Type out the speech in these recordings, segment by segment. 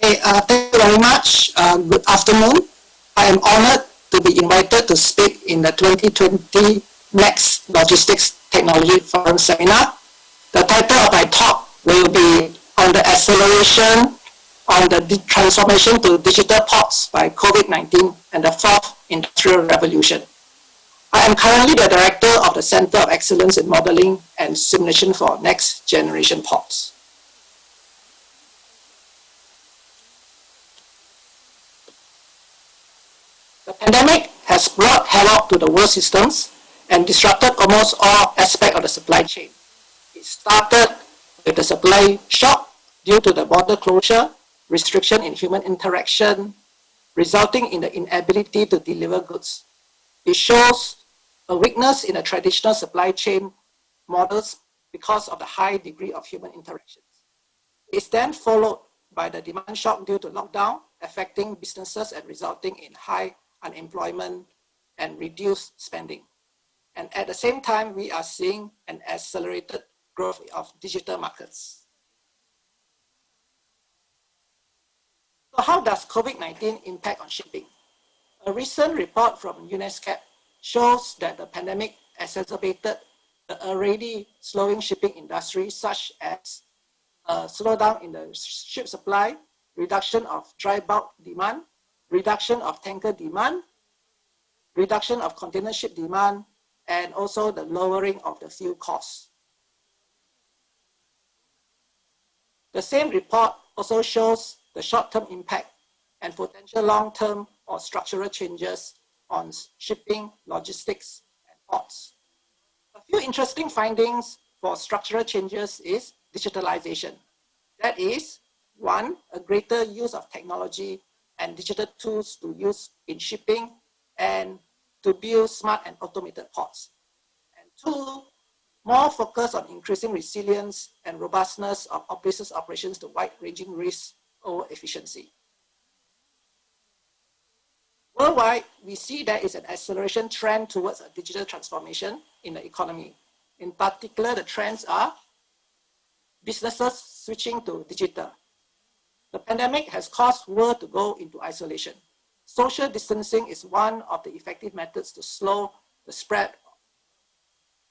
Thank you very much. Good afternoon. I am honored to be invited to speak in the 2020 Next Logistics Technology Forum Seminar. The title of my talk will be on the acceleration on the transformation to digital ports by COVID-19 and the fourth industrial revolution. I am currently the director of the Center of Excellence in Modeling and Simulation for Next Generation Ports. The pandemic has brought havoc to the world systems and disrupted almost all aspects of the supply chain. It started with the supply shock due to the border closure, restriction in human interaction, resulting in the inability to deliver goods. It shows a weakness in the traditional supply chain models because of the high degree of human interactions. It's then followed by the demand shock due to lockdown, affecting businesses and resulting in high unemployment and reduced spending. And at the same time, we are seeing an accelerated growth of digital markets. So how does COVID-19 impact on shipping? A recent report from NUS shows that the pandemic exacerbated the already slowing shipping industry, such as a slowdown in the ship supply, reduction of dry bulk demand, reduction of tanker demand, reduction of container ship demand, and also the lowering of the fuel costs. The same report also shows the short-term impact and potential long-term or structural changes on shipping, logistics, and ports. A few interesting findings for structural changes is digitalization. That is, one, a greater use of technology and digital tools to use in shipping and to build smart and automated ports. And two, more focus on increasing resilience and robustness of business operations to wide-ranging risks over efficiency. Worldwide, we see there is an acceleration trend towards a digital transformation in the economy. In particular, the trends are businesses switching to digital. The pandemic has caused the world to go into isolation. Social distancing is one of the effective methods to slow the spread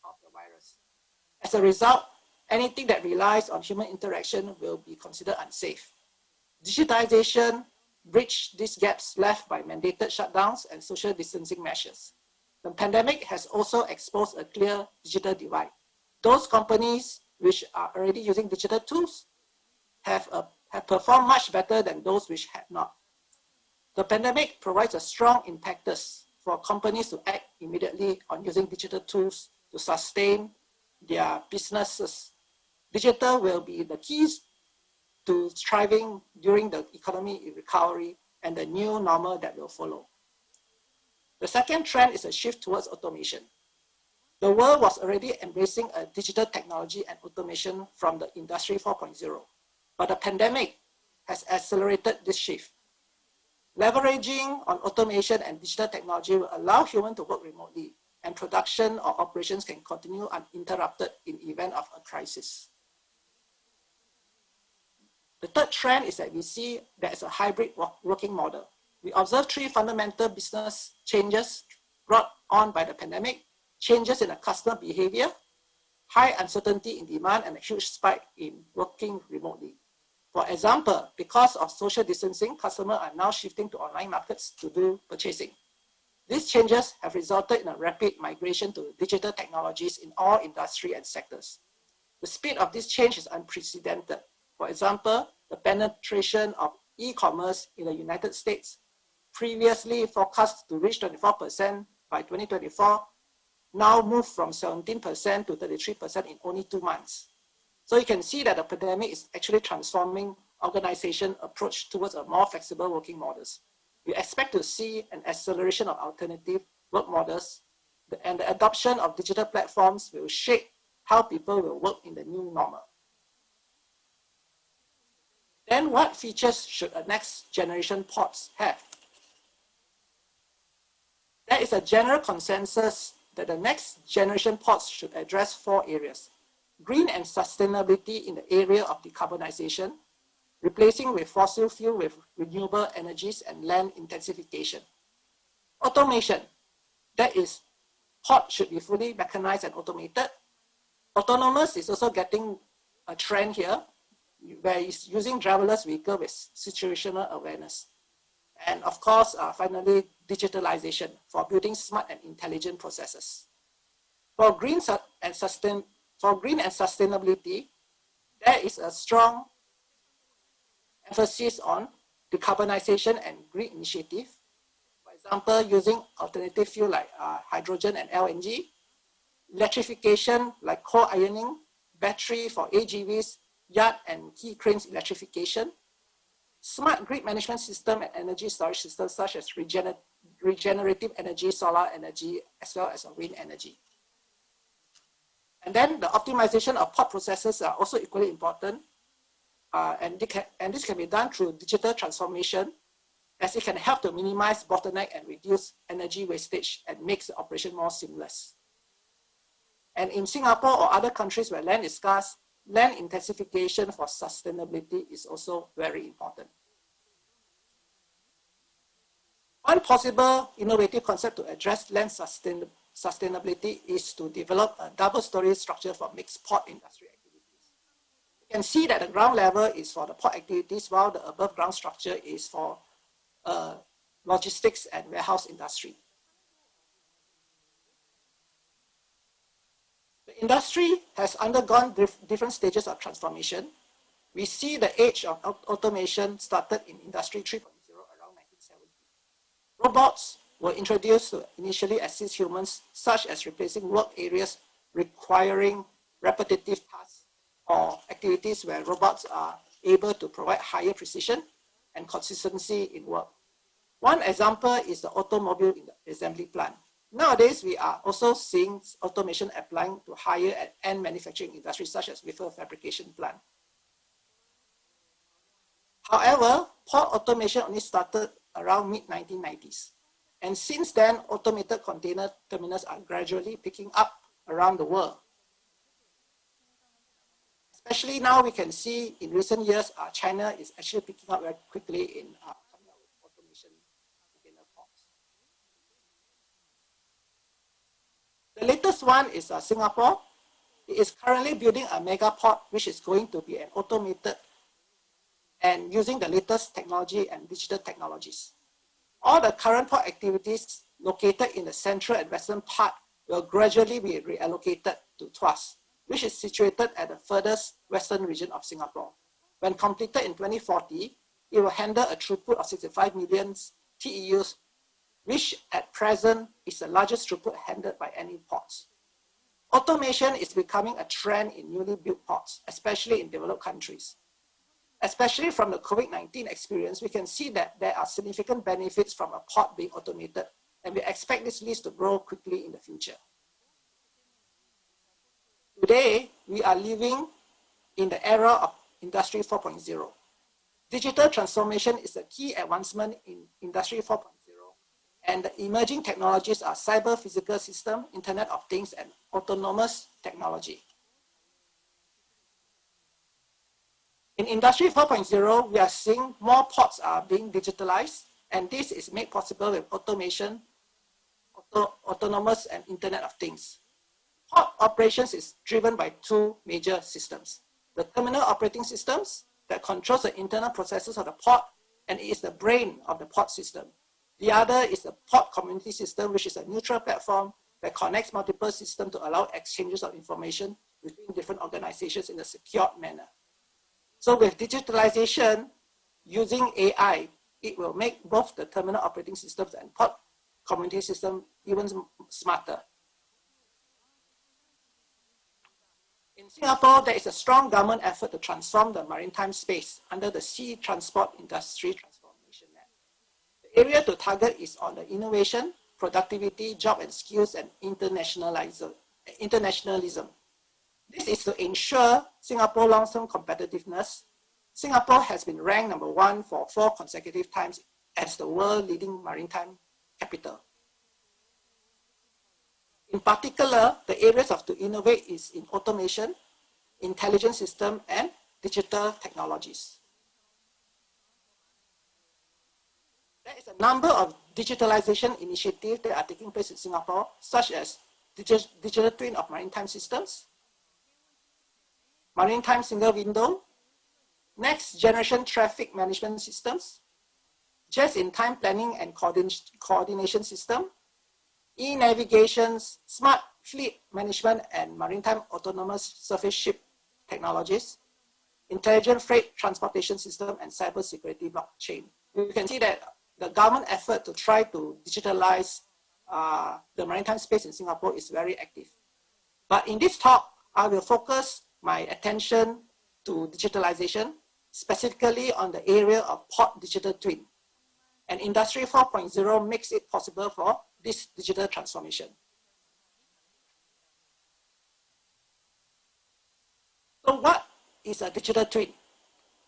of the virus. As a result, anything that relies on human interaction will be considered unsafe. Digitization bridged these gaps left by mandated shutdowns and social distancing measures. The pandemic has also exposed a clear digital divide. Those companies which are already using digital tools have performed much better than those which had not. The pandemic provides a strong impetus for companies to act immediately on using digital tools to sustain their businesses. Digital will be the keys to thriving during the economy recovery and the new normal that will follow. The second trend is a shift towards automation. The world was already embracing a digital technology and automation from the Industry 4.0, but the pandemic has accelerated this shift. Leveraging on automation and digital technology will allow humans to work remotely, and production or operations can continue uninterrupted in event of a crisis. The third trend is that we see there is a hybrid working model. We observe three fundamental business changes brought on by the pandemic: changes in the customer behavior, high uncertainty in demand, and a huge spike in working remotely. For example, because of social distancing, customers are now shifting to online markets to do purchasing. These changes have resulted in a rapid migration to digital technologies in all industry and sectors. The speed of this change is unprecedented. For example, the penetration of e-commerce in the United States, previously forecast to reach 24% by 2024, now moved from 17% to 33% in only 2 months. So you can see that the pandemic is actually transforming organization approach towards a more flexible working models. We expect to see an acceleration of alternative work models, and the adoption of digital platforms will shape how people will work in the new normal. Then what features should a next generation ports have? There is a general consensus that the next generation ports should address 4 areas: green and sustainability in the area of decarbonization, replacing with fossil fuel with renewable energies and land intensification. Automation, that is, port should be fully mechanized and automated. Autonomous is also getting a trend here, where it's using driverless vehicle with situational awareness. And of course, finally, digitalization for building smart and intelligent processes. For green and sustainability, there is a strong emphasis on decarbonization and green initiative. For example, using alternative fuel like hydrogen and LNG, electrification like coal ironing, battery for AGVs, yard and key cranes electrification, smart grid management system and energy storage systems such as regenerative energy, solar energy, as well as wind energy. And then the optimization of port processes are also equally important. And this can be done through digital transformation, as it can help to minimize bottleneck and reduce energy wastage and makes the operation more seamless. And in Singapore or other countries where land is scarce, land intensification for sustainability is also very important. One possible innovative concept to address land sustainability is to develop a double-story structure for mixed port industry activities. You can see that the ground level is for the port activities, while the above ground structure is for logistics and warehouse industry. The industry has undergone different stages of transformation. We see the age of automation started in Industry 3.0 around 1970. Robots were introduced to initially assist humans, such as replacing work areas requiring repetitive tasks or activities where robots are able to provide higher precision and consistency in work. One example is the automobile assembly plant. Nowadays, we are also seeing automation applying to higher and end manufacturing industries such as wafer fabrication plant. However, port automation only started around mid-1990s. And since then, automated container terminals are gradually picking up around the world. Especially now, we can see in recent years, China is actually picking up very quickly in coming up with automation container ports. The latest one is Singapore. It is currently building a mega port, which is going to be an automated and using the latest technology and digital technologies. All the current port activities located in the central and western part will gradually be reallocated to Tuas, which is situated at the furthest western region of Singapore. When completed in 2040, it will handle a throughput of 65 million TEUs, which at present is the largest throughput handled by any ports. Automation is becoming a trend in newly built ports, especially in developed countries. Especially from the COVID-19 experience, we can see that there are significant benefits from a port being automated, and we expect this list to grow quickly in the future. Today, we are living in the era of Industry 4.0. Digital transformation is a key advancement in Industry 4.0, and the emerging technologies are cyber physical system, Internet of Things, and autonomous technology. In Industry 4.0, we are seeing more ports are being digitalized, and this is made possible with automation, autonomous, and Internet of Things. Port operations is driven by two major systems. The terminal operating systems that controls the internal processes of the port, and it is the brain of the port system. The other is the port community system, which is a neutral platform that connects multiple systems to allow exchanges of information between different organizations in a secured manner. So with digitalization, using AI, it will make both the terminal operating systems and port community system even smarter. In Singapore, there is a strong government effort to transform the maritime space under the Sea Transport Industry Transformation Net. The area to target is on the innovation, productivity, job and skills, and internationalism. This is to ensure Singapore long-term competitiveness. Singapore has been ranked #1 for 4 consecutive times as the world leading maritime capital. In particular, the areas to innovate is in automation, intelligent system, and digital technologies. There's a number of digitalization initiatives that are taking place in Singapore, such as digital twin of maritime systems, maritime single window, next generation traffic management systems, just-in-time planning and coordination system, e-navigations, smart fleet management and maritime autonomous surface ship technologies, intelligent freight transportation system, and cybersecurity blockchain. You can see that the government effort to try to digitalize the maritime space in Singapore is very active. But in this talk, I will focus my attention to digitalization, specifically on the area of port digital twin. And Industry 4.0 makes it possible for this digital transformation. So what is a digital twin?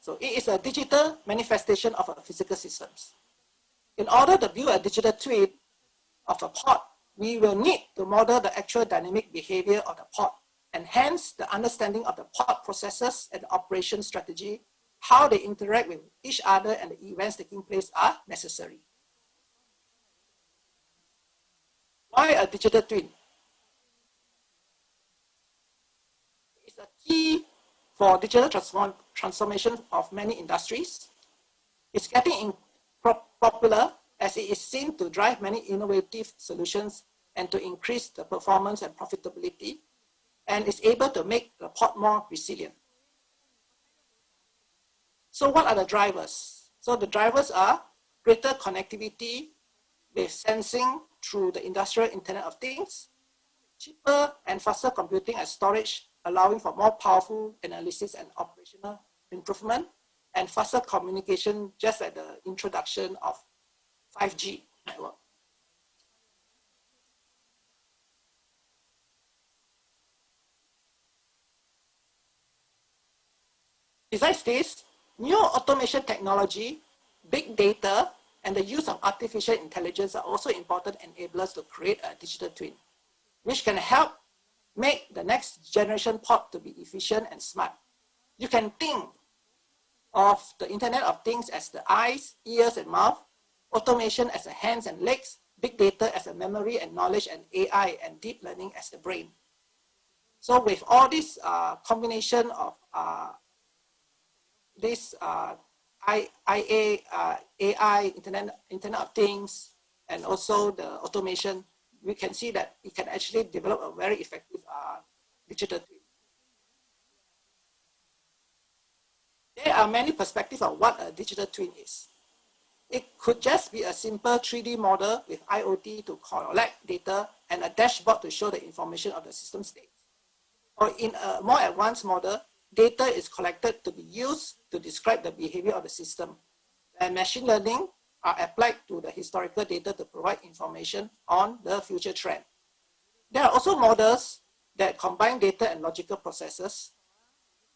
So it is a digital manifestation of a physical systems. In order to build a digital twin of a port, we will need to model the actual dynamic behavior of the port, and hence the understanding of the port processes and the operation strategy, how they interact with each other and the events taking place are necessary. Why a digital twin? It's a key for digital transformation of many industries. It's getting popular as it is seen to drive many innovative solutions and to increase the performance and profitability, and is able to make the port more resilient. So what are the drivers? So the drivers are greater connectivity with sensing through the industrial Internet of Things, cheaper and faster computing and storage, allowing for more powerful analysis and operational improvement, and faster communication, just like the introduction of 5G network. Besides this, new automation technology, big data, and the use of artificial intelligence are also important enablers to create a digital twin, which can help make the next generation port to be efficient and smart. You can think of the Internet of Things as the eyes, ears, and mouth, automation as the hands and legs, big data as the memory and knowledge, and AI and deep learning as the brain. So with all this combination of this AI, Internet of Things, and also the automation, we can see that it can actually develop a very effective digital twin. There are many perspectives of what a digital twin is. It could just be a simple 3D model with IoT to collect data and a dashboard to show the information of the system state. Or in a more advanced model, data is collected to be used to describe the behavior of the system, and machine learning are applied to the historical data to provide information on the future trend. There are also models that combine data and logical processes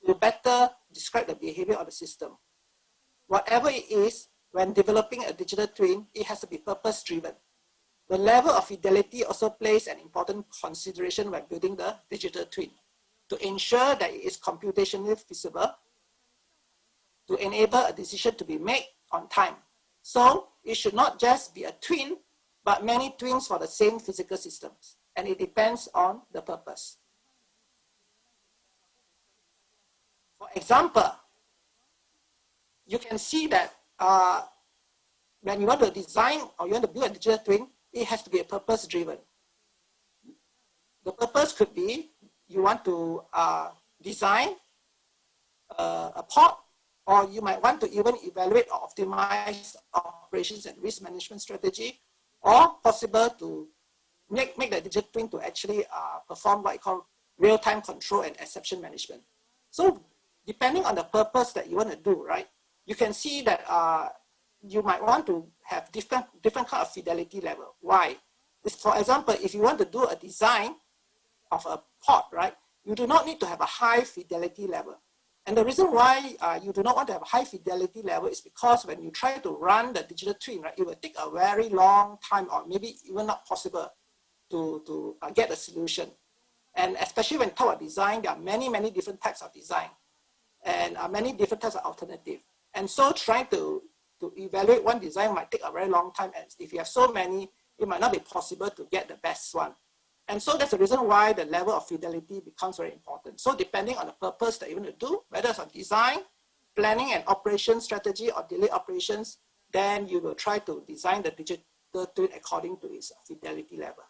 to better describe the behavior of the system. Whatever it is, when developing a digital twin, it has to be purpose-driven. The level of fidelity also plays an important consideration when building the digital twin, to ensure that it is computationally feasible, to enable a decision to be made on time. So it should not just be a twin, but many twins for the same physical systems, and it depends on the purpose. For example, you can see that when you want to design or you want to build a digital twin, it has to be a purpose-driven. The purpose could be you want to design a port, or you might want to even evaluate or optimize operations and risk management strategy, or possible to make the digital twin to actually perform what you call real-time control and exception management. So depending on the purpose that you want to do, right, you can see that you might want to have different kind of fidelity level. Why? For example, if you want to do a design of a port, right, you do not need to have a high fidelity level. And the reason why you do not want to have a high fidelity level is because when you try to run the digital twin, right, it will take a very long time, or maybe even not possible to get a solution. And especially when talk about design, there are many different types of design, and many different types of alternative. And so trying to to evaluate one design might take a very long time, and if you have so many, it might not be possible to get the best one. And so that's the reason why the level of fidelity becomes very important. So depending on the purpose that you want to do, whether it's on design, planning and operation strategy, or delay operations, then you will try to design the digital twin according to its fidelity level.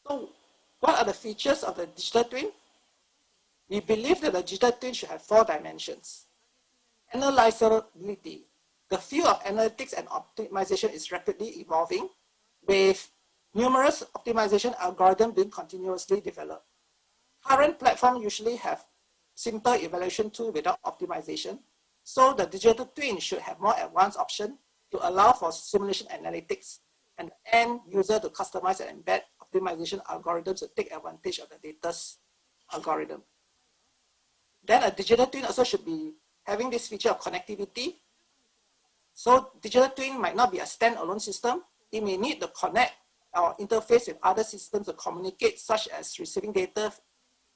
So what are the features of the digital twin? We believe that the digital twin should have 4 dimensions. Analyzability. The field of analytics and optimization is rapidly evolving, with numerous optimization algorithms being continuously developed. Current platforms usually have simple evaluation tools without optimization, so the digital twin should have more advanced options to allow for simulation analytics and end user to customize and embed optimization algorithms to take advantage of the data's algorithm. Then a digital twin also should be having this feature of connectivity. So digital twin might not be a standalone system. It may need to connect or interface with other systems to communicate, such as receiving data,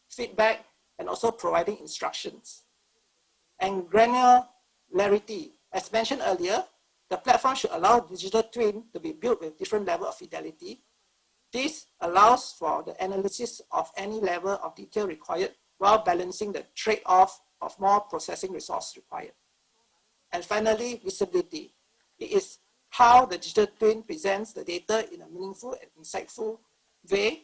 feedback, and also providing instructions. And granularity. As mentioned earlier, the platform should allow digital twin to be built with different level of fidelity. This allows for the analysis of any level of detail required while balancing the trade-off of more processing resource required. And finally, visibility. It is how the digital twin presents the data in a meaningful and insightful way.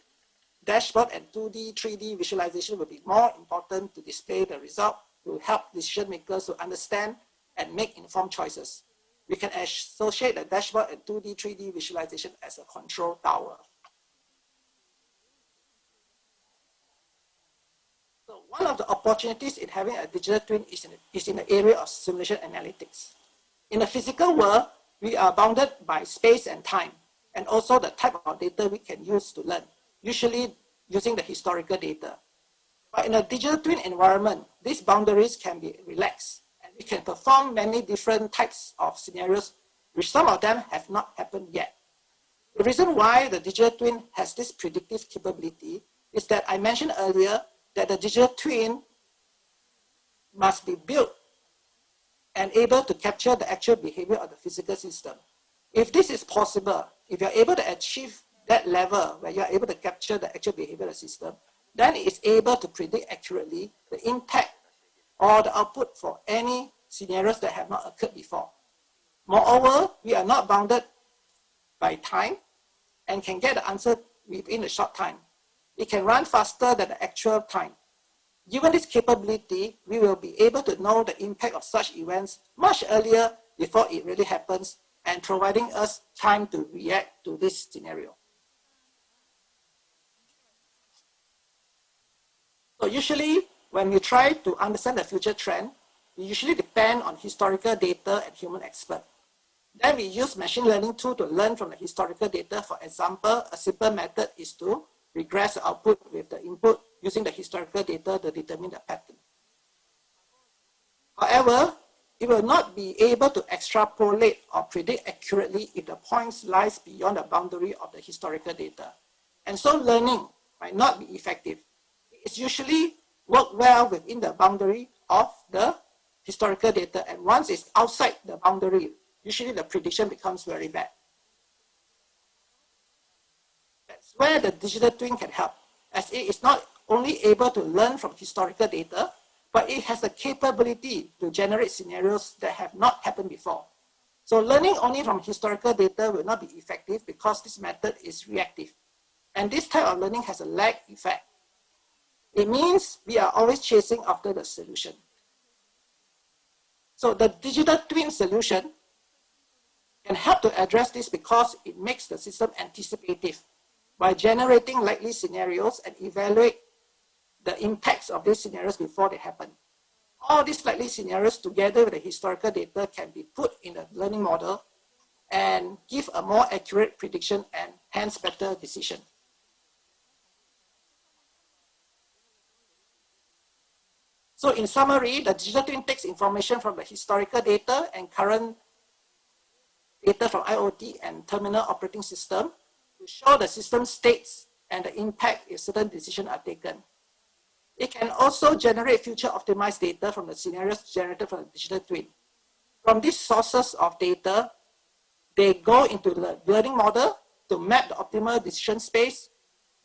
Dashboard and 2D, 3D visualization will be more important to display the result to help decision makers to understand and make informed choices. We can associate the dashboard and 2D, 3D visualization as a control tower. So one of the opportunities in having a digital twin is in the area of simulation analytics. In the physical world, we are bounded by space and time, and also the type of data we can use to learn, usually using the historical data. But in a digital twin environment, these boundaries can be relaxed, and we can perform many different types of scenarios, which some of them have not happened yet. The reason why the digital twin has this predictive capability is that I mentioned earlier that the digital twin must be built and able to capture the actual behavior of the physical system. If this is possible, if you're able to achieve that level where you're able to capture the actual behavior of the system, then it is able to predict accurately the impact or the output for any scenarios that have not occurred before. Moreover, we are not bounded by time and can get the answer within a short time. It can run faster than the actual time. Given this capability, we will be able to know the impact of such events much earlier before it really happens, and providing us time to react to this scenario. So usually, when we try to understand the future trend, we usually depend on historical data and human experts. Then we use machine learning tool to learn from the historical data. For example, a simple method is to regress the output with the input using the historical data to determine the pattern. However, it will not be able to extrapolate or predict accurately if the points lies beyond the boundary of the historical data. And so learning might not be effective. It's usually work well within the boundary of the historical data, and once it's outside the boundary, usually the prediction becomes very bad. That's where the digital twin can help, as it is not only able to learn from historical data, but it has the capability to generate scenarios that have not happened before. So learning only from historical data will not be effective because this method is reactive. And this type of learning has a lag effect. It means we are always chasing after the solution. So the digital twin solution can help to address this because it makes the system anticipative by generating likely scenarios and evaluate the impacts of these scenarios before they happen. All these likely scenarios together with the historical data can be put in the learning model and give a more accurate prediction and hence better decision. So in summary, the digital twin takes information from the historical data and current data from IoT and terminal operating system to show the system states and the impact if certain decisions are taken. It can also generate future optimized data from the scenarios generated from the digital twin. From these sources of data, they go into the learning model to map the optimal decision space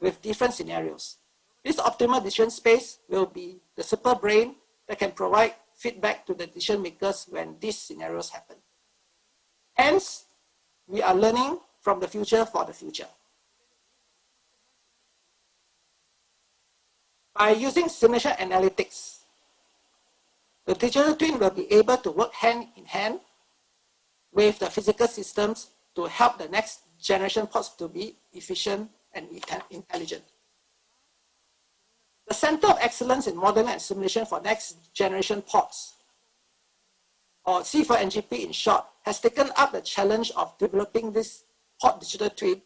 with different scenarios. This optimal decision space will be the super brain that can provide feedback to the decision makers when these scenarios happen. Hence, we are learning from the future for the future. By using simulation analytics, the digital twin will be able to work hand in hand with the physical systems to help the next generation pods to be efficient and intelligent. The Center of Excellence in Modeling and Simulation for Next Generation Pods, or C4NGP in short, has taken up the challenge of developing this pod digital twin.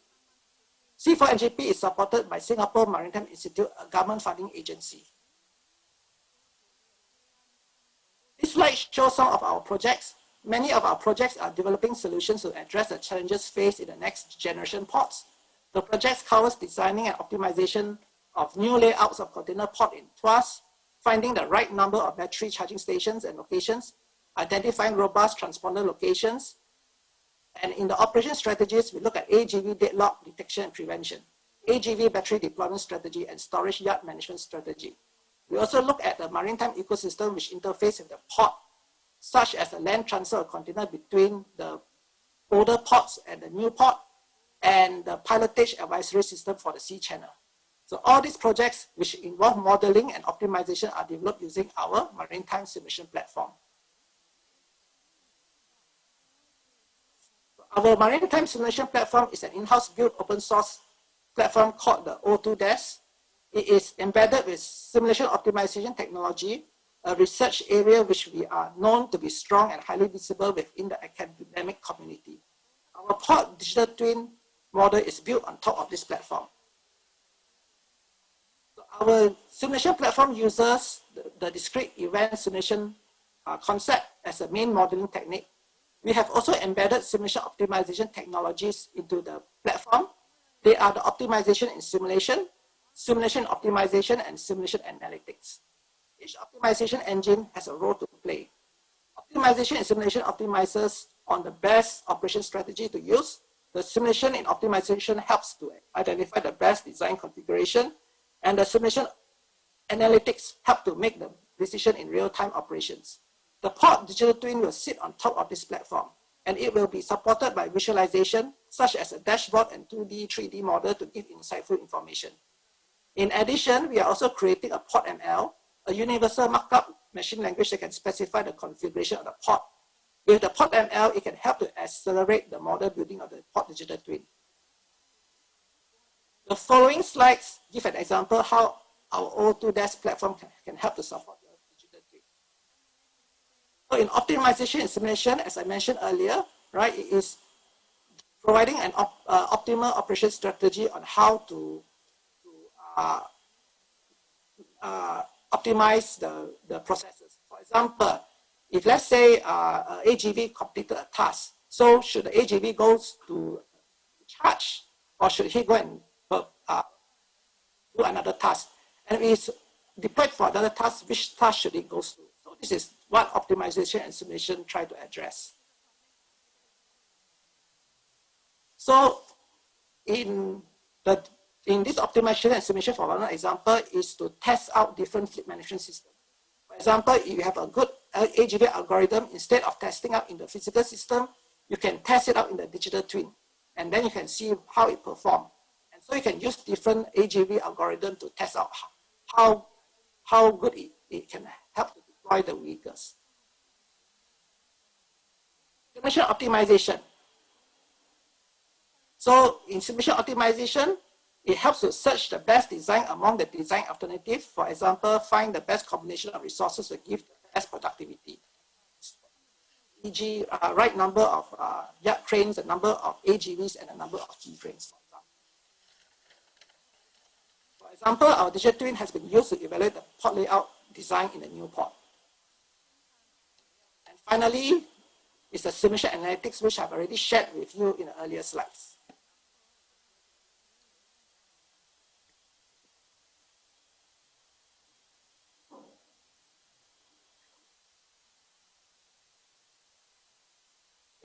C4NGP is supported by Singapore Maritime Institute, a government funding agency. This slide shows some of our projects. Many of our projects are developing solutions to address the challenges faced in the next generation pods. The projects covers designing and optimization of new layouts of container pod in TUAS, finding the right number of battery charging stations and locations, identifying robust transponder locations, and in the operation strategies, we look at AGV deadlock detection and prevention, AGV battery deployment strategy, and storage yard management strategy. We also look at the maritime ecosystem which interface with the port, such as the land transfer of container between the older ports and the new port, and the pilotage advisory system for the sea channel. So all these projects which involve modeling and optimization are developed using our maritime simulation platform. Our maritime simulation platform is an in-house built open source platform called the O2DES. It is embedded with simulation optimization technology, a research area which we are known to be strong and highly visible within the academic community. Our pod digital twin model is built on top of this platform. So our simulation platform uses the discrete event simulation concept as a main modeling technique. We have also embedded simulation optimization technologies into the platform. They are the optimization in simulation, simulation optimization, and simulation analytics. Each optimization engine has a role to play. Optimization and simulation optimizes on the best operation strategy to use. The simulation in optimization helps to identify the best design configuration, and the simulation analytics help to make the decision in real-time operations. The pod digital twin will sit on top of this platform, and it will be supported by visualization, such as a dashboard and 2D, 3D model to give insightful information. In addition, we are also creating a PortML, a universal markup machine language that can specify the configuration of the pod. With the PortML, it can help to accelerate the model building of the pod digital twin. The following slides give an example how our O2DES platform can help to support the digital twin. So in optimization and simulation, as I mentioned earlier, right, it is providing an optimal operation strategy on how to optimize the processes. For example, if let's say AGV completed a task, so should the AGV go to charge, or should he go and do another task? And if it's deployed for another task, which task should it go to? So this is what optimization and simulation try to address. So in this optimization and simulation, for one example, is to test out different fleet management systems. For example, if you have a good AGV algorithm, instead of testing out in the physical system, you can test it out in the digital twin, and then you can see how it performs. And so you can use different AGV algorithm to test out how good it can help to deploy the vehicles. Simulation optimization. So in simulation optimization, it helps to search the best design among the design alternatives. For example, find the best combination of resources to give the best productivity. E.g., right number of yard cranes, the number of AGVs, and the number of key cranes, for example, our digital twin has been used to evaluate the port layout design in the new port. And finally, is the simulation analytics, which I've already shared with you in the earlier slides.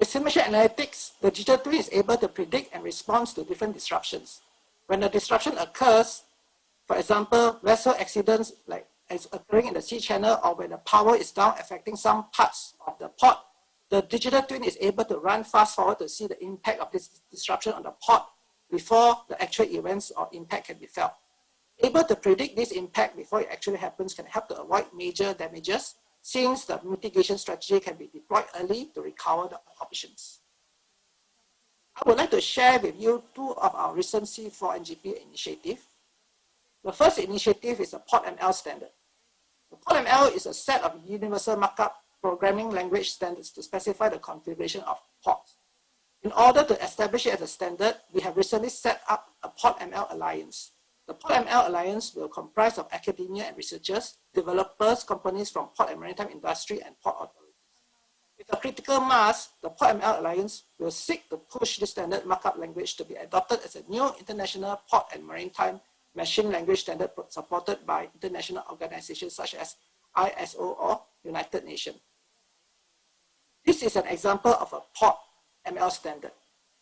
With simulation analytics, the digital twin is able to predict and respond to different disruptions. When a disruption occurs, for example, vessel accidents like is occurring in the sea channel, or when the power is down affecting some parts of the port, the digital twin is able to run fast forward to see the impact of this disruption on the port before the actual events or impact can be felt. Able to predict this impact before it actually happens can help to avoid major damages, since the mitigation strategy can be deployed early to recover the operations. I would like to share with you two of our recent C4 NGP initiatives. The first initiative is the PortML standard. The PortML is a set of universal markup programming language standards to specify the configuration of ports. In order to establish it as a standard, we have recently set up a PortML Alliance. The PortML Alliance will comprise of academia and researchers, developers, companies from port and maritime industry, and port authorities. With a critical mass, the PortML Alliance will seek to push this standard markup language to be adopted as a new international port and maritime machine language standard supported by international organizations such as ISO or United Nations. This is an example of a PortML standard.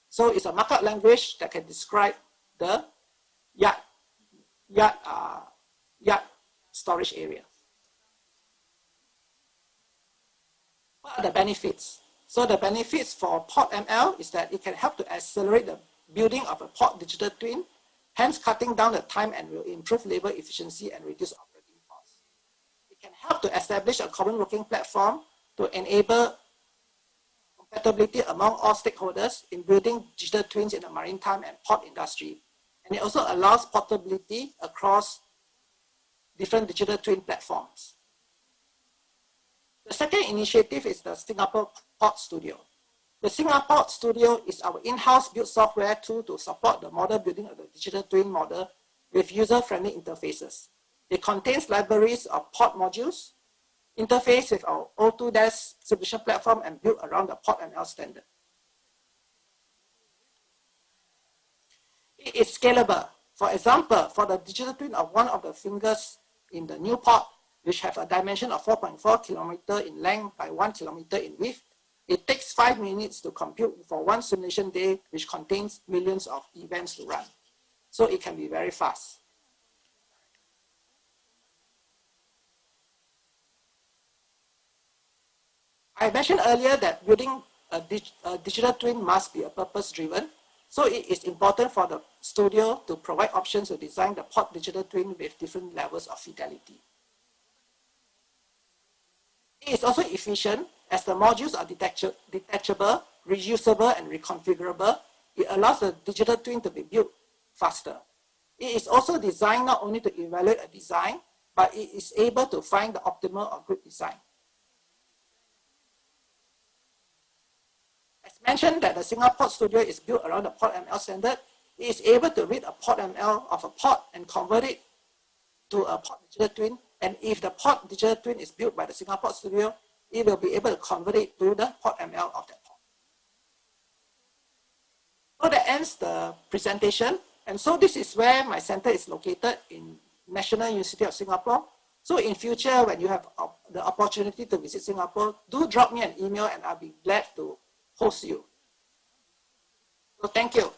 So it's a markup language that can describe the yard storage area. What are the benefits? So the benefits for PortML is that it can help to accelerate the building of a port digital twin, hence cutting down the time, and will improve labor efficiency and reduce operating costs. It can help to establish a common working platform to enable compatibility among all stakeholders in building digital twins in the maritime and port industry. And it also allows portability across different digital twin platforms. The second initiative is the Singapore Port Studio. The Singapore Studio is our in-house built software tool to support the model building of the digital twin model with user-friendly interfaces. It contains libraries of port modules, interface with our O2 solution platform, and built around the PortML standard. It is scalable. For example, for the digital twin of one of the fingers in the new port, which have a dimension of 4.4 kilometers in length by 1 kilometer in width, it takes 5 minutes to compute for one simulation day, which contains millions of events to run. So it can be very fast. I mentioned earlier that building a digital twin must be purpose-driven. So it is important for the studio to provide options to design the port digital twin with different levels of fidelity. It is also efficient as the modules are detachable, reusable, and reconfigurable. It allows the digital twin to be built faster. It is also designed not only to evaluate a design, but it is able to find the optimal or good design. As mentioned that the Singapore Studio is built around the PortML standard, it is able to read a PortML of a port and convert it to a port digital twin. And if the port digital twin is built by the Singapore Studio, it will be able to convert it to the PortML of that port. So that ends the presentation. And so this is where my center is located in National University of Singapore. So in future, when you have the opportunity to visit Singapore, do drop me an email and I'll be glad to host you. So thank you.